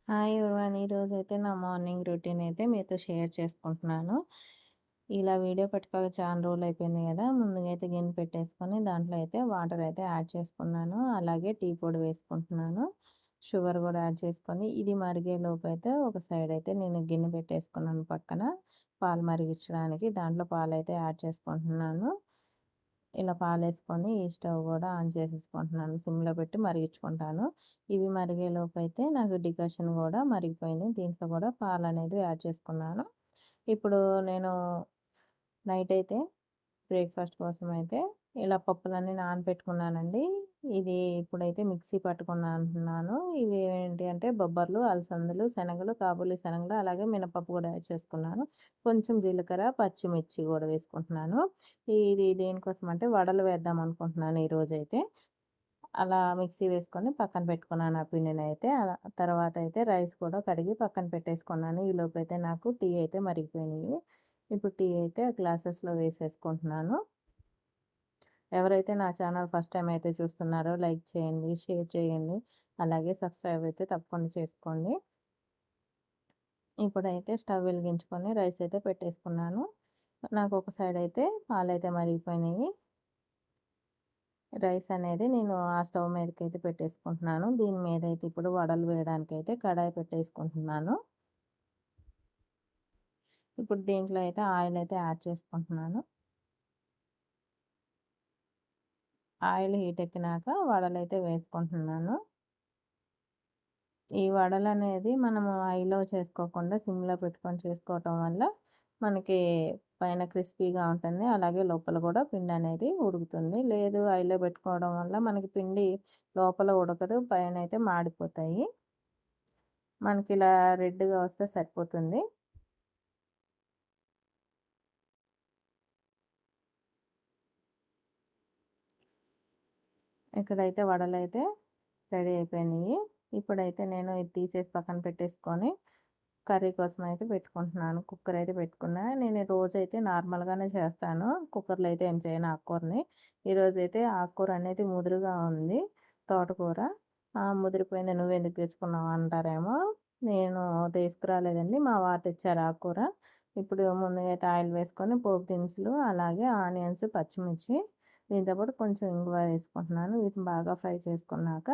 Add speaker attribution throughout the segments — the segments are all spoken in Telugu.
Speaker 1: Hi everyone. ఈరోజైతే నా మార్నింగ్ రొటీన్ అయితే మీతో షేర్ చేసుకుంటున్నాను. ఇలా వీడియో పెట్టుకోక చాలా రోజులు అయిపోయింది కదా. ముందుగా అయితే గిన్నె పెట్టేసుకొని దాంట్లో అయితే వాటర్ అయితే యాడ్ చేసుకున్నాను. అలాగే టీ పొడి వేసుకుంటున్నాను. షుగర్ కూడా యాడ్ చేసుకొని ఇది మరిగే లోపు అయితే ఒక సైడ్ అయితే నేను గిన్నె పెట్టేసుకున్నాను పక్కన పాలు మరిగించడానికి. దాంట్లో పాలు అయితే యాడ్ చేసుకుంటున్నాను. ఇలా పాలేసుకొని ఈ స్టవ్ కూడా ఆన్ చేసేసుకుంటున్నాను. సిమ్‌లో పెట్టి మరిగించుకుంటాను. ఇవి మరిగేలోపు అయితే నాకు డికాషన్ కూడా మరిగిపోయింది. దీంట్లో కూడా పాలనేది యాడ్ చేసుకున్నాను. ఇప్పుడు నేను నైట్ అయితే బ్రేక్‌ఫాస్ట్ కోసం అయితే ఇలా పప్పులన్నీ నానబెట్టుకున్నానండి. ఇది ఇప్పుడైతే మిక్సీ పట్టుకున్నాను. ఇవి ఏంటి అంటే బొబ్బర్లు, అలసందలు, శనగలు, కాబూలి శనగలు అలాగే మినపప్పు కూడా యాడ్ చేసుకున్నాను. కొంచెం జీలకర్ర, పచ్చిమిర్చి కూడా వేసుకుంటున్నాను. ఇది దేనికోసం అంటే వడలు వేద్దాం అనుకుంటున్నాను ఈరోజైతే. అలా మిక్సీ వేసుకొని పక్కన పెట్టుకున్నాను ఆ పిండినైతే. తర్వాత అయితే రైస్ కూడా కడిగి పక్కన పెట్టేసుకున్నాను. ఈలోపైతే నాకు టీ అయితే మరిగిపోయినాయి. ఇప్పుడు టీ అయితే గ్లాసెస్‌లో వేసేసుకుంటున్నాను. ఎవరైతే నా ఛానల్ ఫస్ట్ టైమ్ అయితే చూస్తున్నారో లైక్ చేయండి, షేర్ చేయండి. అలాగే సబ్స్క్రైబ్ అయితే తప్పకుండా చేసుకోండి. ఇప్పుడైతే స్టవ్ వెలిగించుకొని రైస్ అయితే పెట్టేసుకున్నాను. నాకు ఒక సైడ్ అయితే పాలైతే మరిగిపోయినాయి. రైస్ అనేది నేను ఆ స్టవ్ మీదకైతే పెట్టేసుకుంటున్నాను. దీని మీద అయితే ఇప్పుడు వడలు వేయడానికైతే కడాయి పెట్టేసుకుంటున్నాను. ఇప్పుడు దీంట్లో అయితే ఆయిల్ అయితే యాడ్ చేసుకుంటున్నాను. ఆయిల్ హీట్ ఎక్కినాక వడలైతే వేసుకుంటున్నాను. ఈ వడలనేది మనము హైలో చేసుకోకుండా సిమ్‌లో పెట్టుకొని చేసుకోవటం వల్ల మనకి పైన క్రిస్పీగా ఉంటుంది. అలాగే లోపల కూడా పిండి అనేది ఉడుకుతుంది. లేదు హైలో పెట్టుకోవడం వల్ల మనకి పిండి లోపల ఉడకదు. పైనైతే మాడిపోతాయి. మనకిలా రెడ్‌గా వస్తే సరిపోతుంది. ఇక్కడైతే వడలైతే రెడీ అయిపోయినాయి. ఇప్పుడైతే నేను ఇది తీసేసి పక్కన పెట్టేసుకొని కర్రీ కోసం అయితే పెట్టుకుంటున్నాను. కుక్కర్ అయితే పెట్టుకున్నా. నేను రోజైతే నార్మల్‌గానే చేస్తాను. కుక్కర్‌లో అయితే ఏం చేయను ఆకుకూరని. ఈరోజైతే ఆకుకూర అనేది ముదురుగా ఉంది. తోటకూర. ముదిరిపోయింది నువ్వెందుకు తెచ్చుకున్నావు అంటారేమో. నేను తీసుకురాలేదండి. మా వారు తెచ్చారు ఆకుకూర. ఇప్పుడు ముందుగా అయితే ఆయిల్ వేసుకొని పోపు దినుసులు అలాగే ఆనియన్స్, పచ్చిమిర్చి దీంతో పాటు కొంచెం ఇంగువ వేసుకుంటున్నాను. వీటిని బాగా ఫ్రై చేసుకున్నాక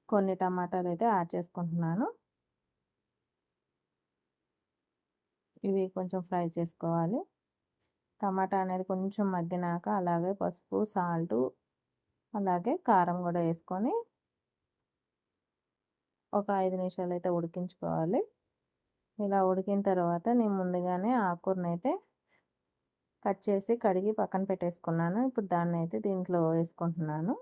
Speaker 1: కొన్ని టమాటాలు అయితే యాడ్ చేసుకుంటున్నాను. ఇవి కొంచెం ఫ్రై చేసుకోవాలి. టమాటా అనేది కొంచెం మగ్గినాక అలాగే పసుపు, సాల్టు అలాగే కారం కూడా వేసుకొని ఒక 5 నిమిషాలు అయితే ఉడికించుకోవాలి. ఇలా ఉడికిన తర్వాత నేను ముందుగానే ఆకుకూరనైతే కట్ చేసి కడిగి పక్కన పెట్టేసుకున్నాను. ఇప్పుడు దాన్నైతే దీంట్లో వేసుకుంటున్నాను.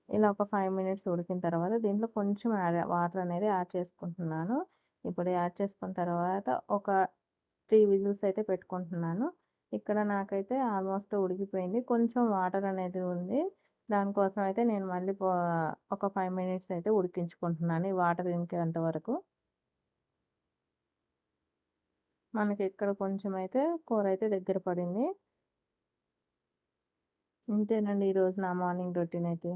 Speaker 1: ఇలా ఒక 5 మినిట్స్ ఉడికిన తర్వాత దీంట్లో కొంచెం వాటర్ అనేది యాడ్ చేసుకుంటున్నాను. ఇప్పుడు యాడ్ చేసుకున్న తర్వాత ఒక 3 విజిల్స్ అయితే పెట్టుకుంటున్నాను. ఇక్కడ నాకైతే ఆల్మోస్ట్ ఉడికిపోయింది. కొంచెం వాటర్ అనేది ఉంది. దానికోసం అయితే నేను మళ్ళీ ఒక 5 మినిట్స్ అయితే ఉడికించుకుంటున్నాను. ఈ వాటర్ ఇంకేంత వరకు. మనకి ఇక్కడ కొంచెం అయితే కూర అయితే దగ్గర పడింది. ఇంతేనండి ఈరోజు నా మార్నింగ్ రొటీన్ అయితే.